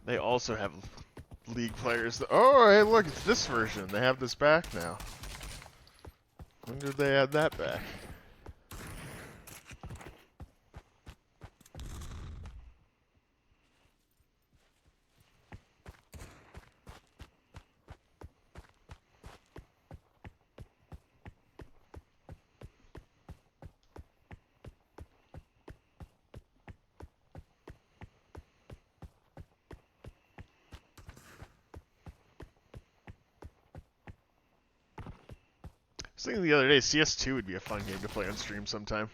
They also have League players that, oh, hey, look, it's this version. They have this back now. When did they add that back? I was thinking the other day, CS2 would be a fun game to play on stream sometime.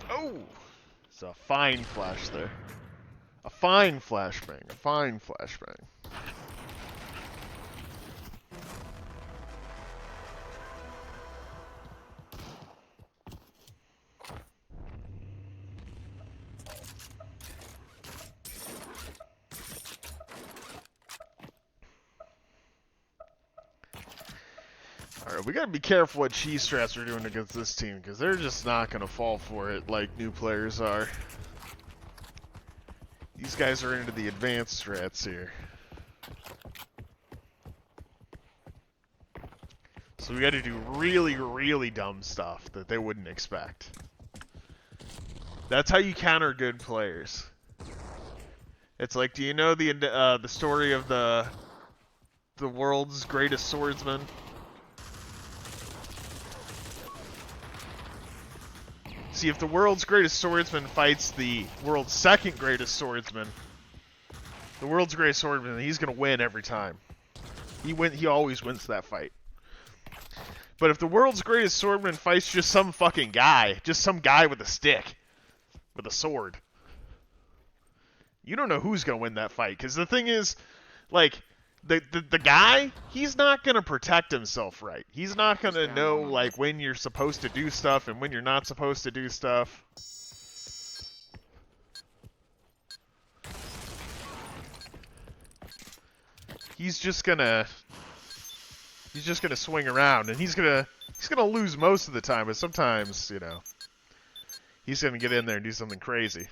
Oh! It's a fine flash there. A fine flashbang. A fine flashbang. Alright, we gotta be careful what cheese strats we're doing against this team, because they're just not gonna fall for it like new players are. These guys are into the advanced strats here. So we gotta do really, really dumb stuff that they wouldn't expect. That's how you counter good players. It's like, do you know the story of the world's greatest swordsman? See, if the world's greatest swordsman fights the world's second greatest swordsman, the world's greatest swordsman, he's gonna win every time. He always wins that fight. But if the world's greatest swordsman fights just some fucking guy, just some guy with a stick, with a sword, you don't know who's gonna win that fight. Because the thing is, like, the guy, he's not gonna protect himself right. He's not gonna know like when you're supposed to do stuff and when you're not supposed to do stuff. He's just gonna swing around, and he's gonna lose most of the time, but sometimes, you know, he's gonna get in there and do something crazy.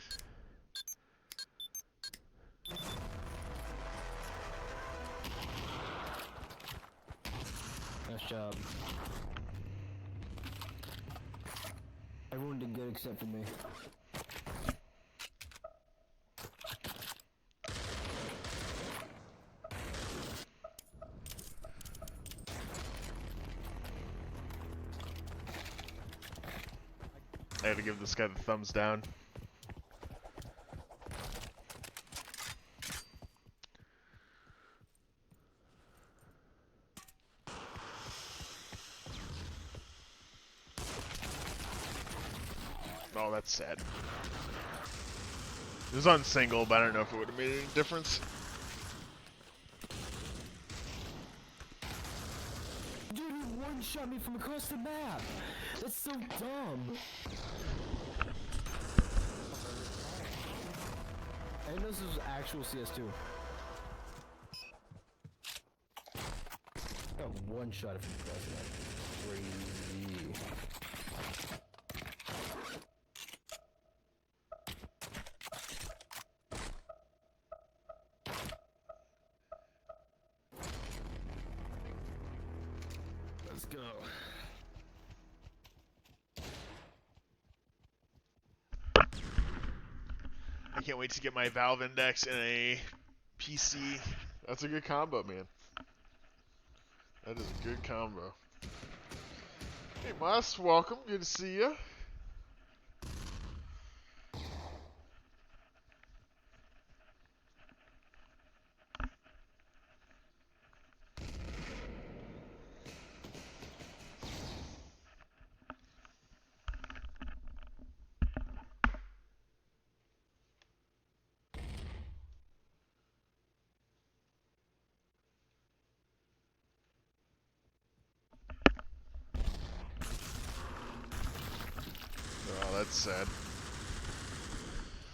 Nice job. Everyone did good except for me. I had to give this guy the thumbs down. Oh, that's sad. It was on single, but I don't know if it would have made any difference. Dude, he one-shot me from across the map! That's so dumb! I didn't know this was actual CS2. Got one-shot from across the map. Crazy. Let's go. I can't wait to get my Valve Index in a PC. That's a good combo, man. That is a good combo. Hey, Moss, welcome. Good to see you. Oh, that's sad.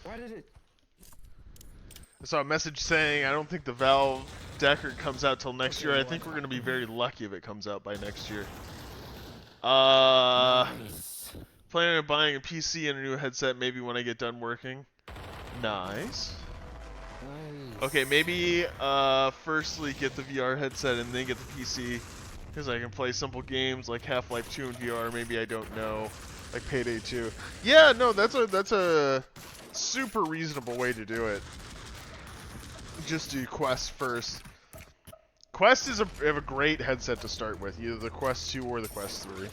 Why did it? I saw a message saying I don't think the Valve Decker comes out till next year. I think we're gonna be very lucky if it comes out by next year. Nice. Planning on buying a PC and a new headset maybe when I get done working. Nice. Nice. Okay, maybe firstly get the VR headset and then get the PC, because I can play simple games like Half-Life 2 in VR. Maybe I don't know, like Payday 2. Yeah, no, that's a super reasonable way to do it. Just do Quest first. Quest is a great headset to start with, either the Quest 2 or the Quest 3.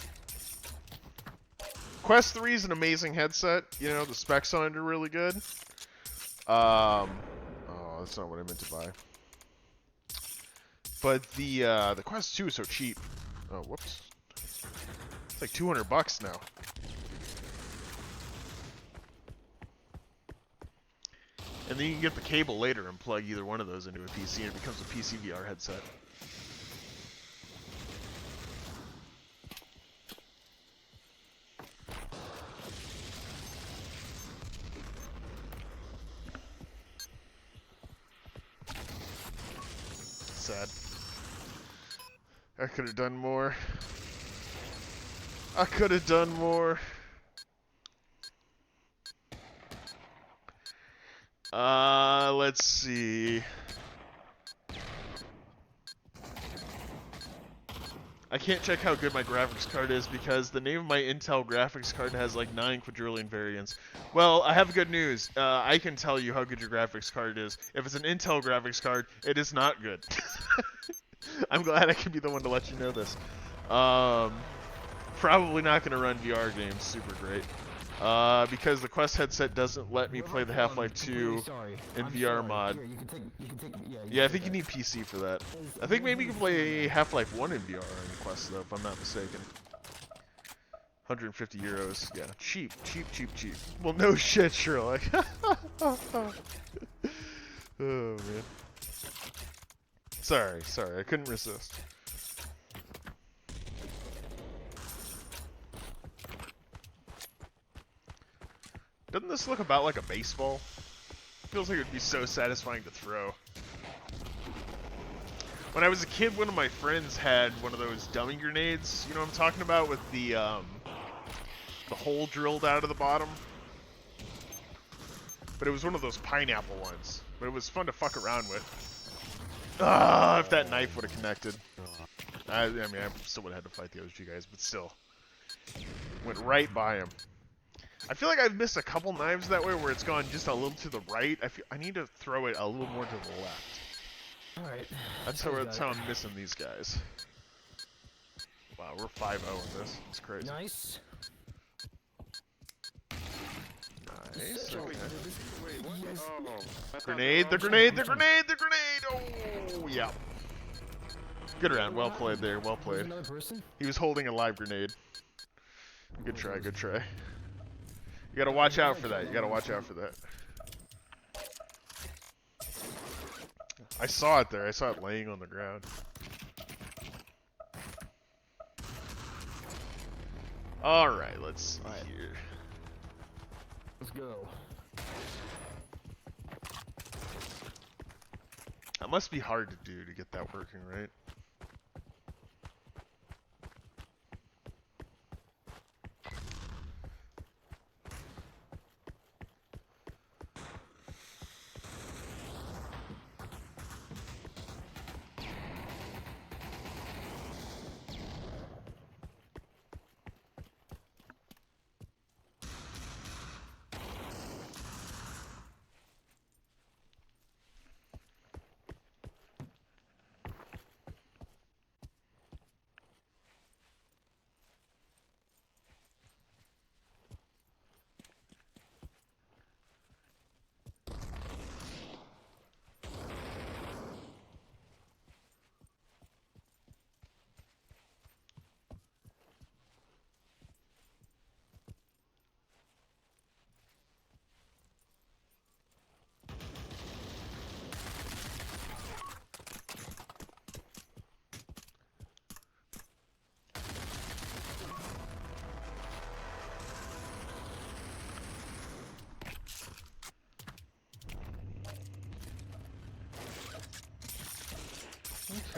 Quest 3 is an amazing headset. You know, the specs on it are really good. Oh, that's not what I meant to buy. But the Quest 2 is so cheap. Oh, whoops. It's like $200 now. And then you can get the cable later and plug either one of those into a PC, and it becomes a PC VR headset. Sad. I could have done more. I could have done more. Let's see. I can't check how good my graphics card is because the name of my Intel graphics card has like 9 quadrillion variants. Well, I have good news. I can tell you how good your graphics card is. If it's an Intel graphics card, it is not good. I'm glad I can be the one to let you know this. Probably not going to run VR games super great. Because the Quest headset doesn't let me play the Half-Life 2 in VR mod. Here, you can take, Yeah, I think you need PC for that. I think maybe you can play Half-Life 1 in VR on Quest, though, if I'm not mistaken. 150 euros. Yeah, cheap, cheap, cheap, cheap. Well, no shit, Sherlock. Oh, man. Sorry, I couldn't resist. Doesn't this look about like a baseball? Feels like it would be so satisfying to throw. When I was a kid, one of my friends had one of those dummy grenades. You know what I'm talking about, with the hole drilled out of the bottom? But it was one of those pineapple ones. But it was fun to fuck around with. Ah, if that knife would have connected. I mean, I still would have had to fight the OG guys, but still. Went right by him. I feel like I've missed a couple knives that way where it's gone just a little to the right. I need to throw it a little more to the left. Alright. That's how I'm missing these guys. Wow, we're 5-0 in this. It's crazy. Nice. Nice. Okay. Wait, what? Yes. Oh. Grenade, the grenade, the grenade, the grenade! Oh, yeah. Good round. Well played there. Well played. Another person? He was holding a live grenade. Good try, good try. You gotta watch out for that. You gotta watch out for that. I saw it there. I saw it laying on the ground. Alright, let's see here. Let's go. That must be hard to do to get that working, right?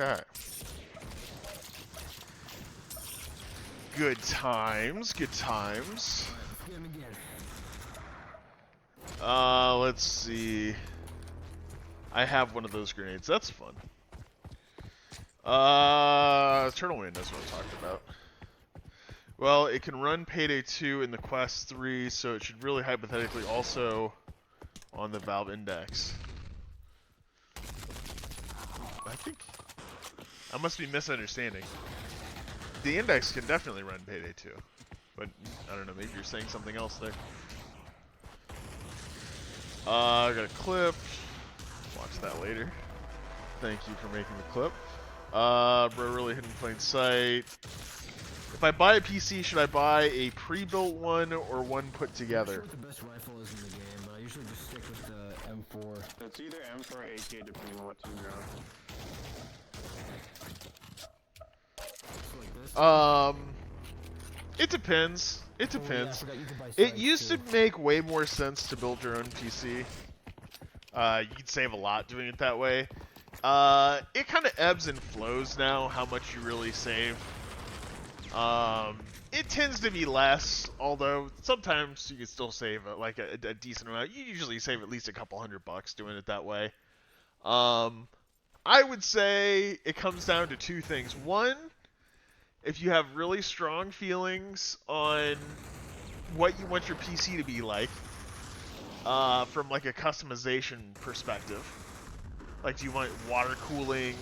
Okay. Good times, good times. Let's get him again. Let's see. I have one of those grenades. That's fun. Turtle Wind, that's what I'm talking about. Well, it can run Payday 2 in the Quest 3, so it should really hypothetically also on the Valve Index. I think I must be misunderstanding. The Index can definitely run Payday 2, but I don't know, maybe you're saying something else there. I got a clip. Watch that later. Thank you for making the clip. Bro, really hidden in plain sight. If I buy a PC, should I buy a pre-built one or one put together? I'm not sure what the best rifle is in the game, but I usually just stick with the M4. It's either M4 or AK depending on what team you're on. So like this. It depends. It Oh, yeah, I depends. forgot you could buy It sights, used too. to make way more sense to build your own PC. You'd save a lot doing it that way. It kind of ebbs and flows now, how much you really save. It tends to be less, although sometimes you can still save like a decent amount. You usually save at least a couple $100 doing it that way. I would say it comes down to two things. One, if you have really strong feelings on what you want your PC to be like, from like a customization perspective. Like, do you want water cooling?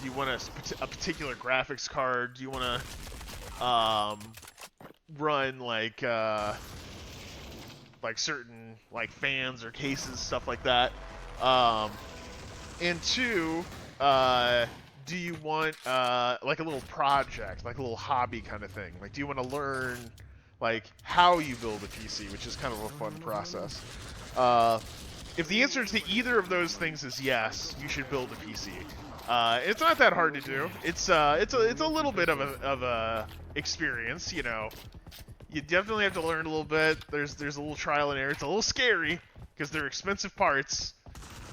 Do you want a particular graphics card? Do you want to run like certain like fans or cases, stuff like that? And two, do you want like a little project, like a little hobby kind of thing? Like, do you want to learn like how you build a PC, which is kind of a fun process? If the answer to either of those things is yes, you should build a PC. It's not that hard to do. It's a little bit of a experience, you know. You definitely have to learn a little bit. There's a little trial and error. It's a little scary because they're expensive parts.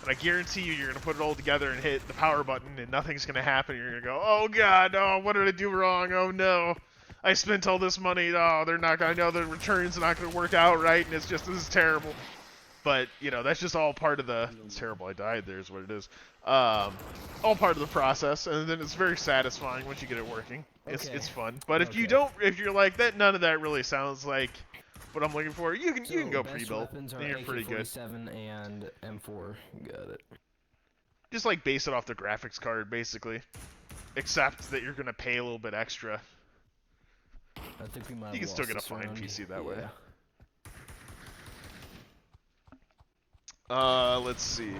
And I guarantee you're gonna put it all together and hit the power button, and nothing's gonna happen. You're gonna go, oh god, oh, what did I do wrong? Oh no, I spent all this money. Oh, they're not gonna know the return's not gonna work out right, and it's just this is terrible. But you know, that's just all part of the. It's terrible. I died. There's what it is. All part of the process, and then it's very satisfying once you get it working. It's fun. But if you don't, if you're like that, none of that really sounds like what I'm looking for. You can go pre-built. And you're pretty good. AK-47 and M4. Got it. Just like base it off the graphics card, basically. Except that you're gonna pay a little bit extra. I think we might. You can have still lost get a this fine round. PC that Yeah. way. Let's see.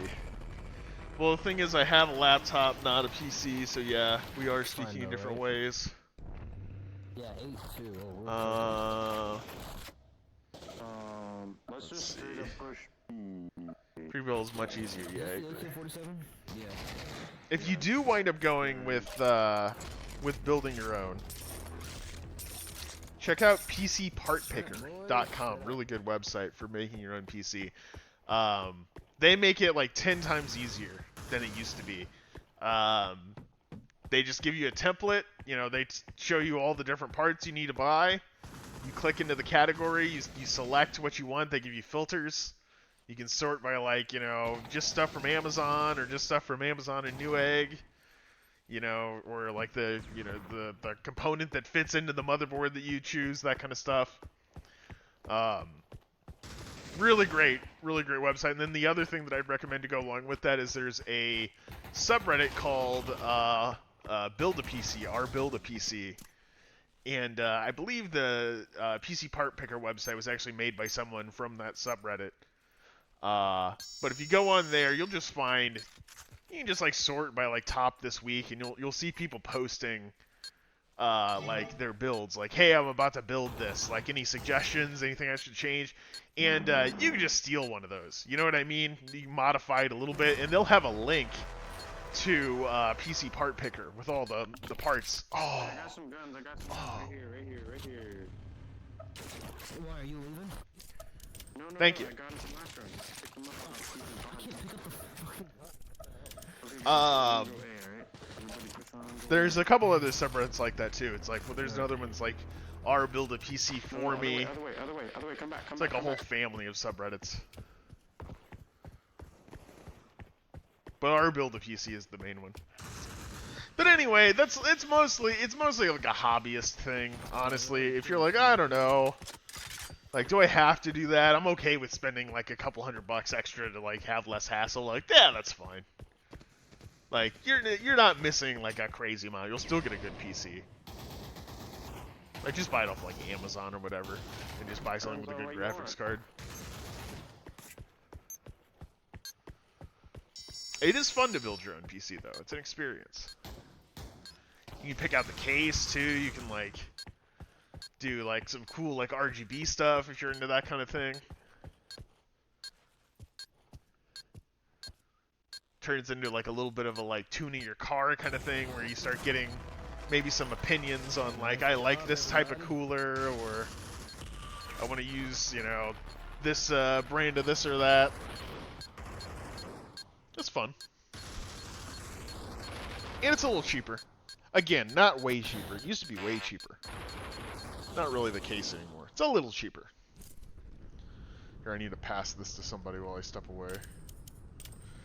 Well, the thing is, I have a laptop, not a PC, so yeah, we are speaking in different ways. Yeah, 8 too. Oh, Let's just straight up push. Pre-build is much easier, yeah. I agree. AK-47? Yeah. If you do wind up going with building your own, check out PCPartPicker.com. Really good website for making your own PC. They make it like 10 times easier than it used to be. They just give you a template. You know, they show you all the different parts you need to buy. You click into the category. You select what you want. They give you filters. You can sort by like, you know, just stuff from Amazon or just stuff from Amazon and Newegg. You know, or like the component that fits into the motherboard that you choose, that kind of stuff. Really great website. And then the other thing that I'd recommend to go along with that is there's a subreddit called Build a PC, our Build a PC. And I believe the PC Part Picker website was actually made by someone from that subreddit. But if you go on there, you'll just find, you can just like sort by like top this week, and you'll see people posting like their builds, like, hey, I'm about to build this, like any suggestions, anything I should change, and you can just steal one of those, you know what I mean? You can modify it a little bit, and they'll have a link to PC Part Picker with all the parts. Oh, I got some guns. Right here. Why, are you leaving? No, Thank you. I got some last round. Pick them up. I can't pick up the fucking... Okay, go A, right? There's a couple other subreddits like that too. It's like, well, there's another one's like, R build a PC for me. Other way, come back, It's like a whole family of subreddits. But R build a PC is the main one. But anyway, it's mostly like a hobbyist thing, honestly. If you're like, I don't know, like, do I have to do that? I'm okay with spending like a couple $100 extra to like have less hassle. Like, yeah, that's fine. Like, you're not missing like a crazy amount. You'll still get a good PC. Like, just buy it off like Amazon or whatever, and just buy something with a good graphics card. It is fun to build your own PC though. It's an experience. You can pick out the case too. You can like do like some cool like RGB stuff if you're into that kind of thing. Turns into like a little bit of a like tuning your car kind of thing where you start getting maybe some opinions on like, I like this type of cooler, or I want to use, you know, this brand of this or that. It's fun. And it's a little cheaper. Again, not way cheaper. It used to be way cheaper. Not really the case anymore. It's a little cheaper. Here, I need to pass this to somebody while I step away.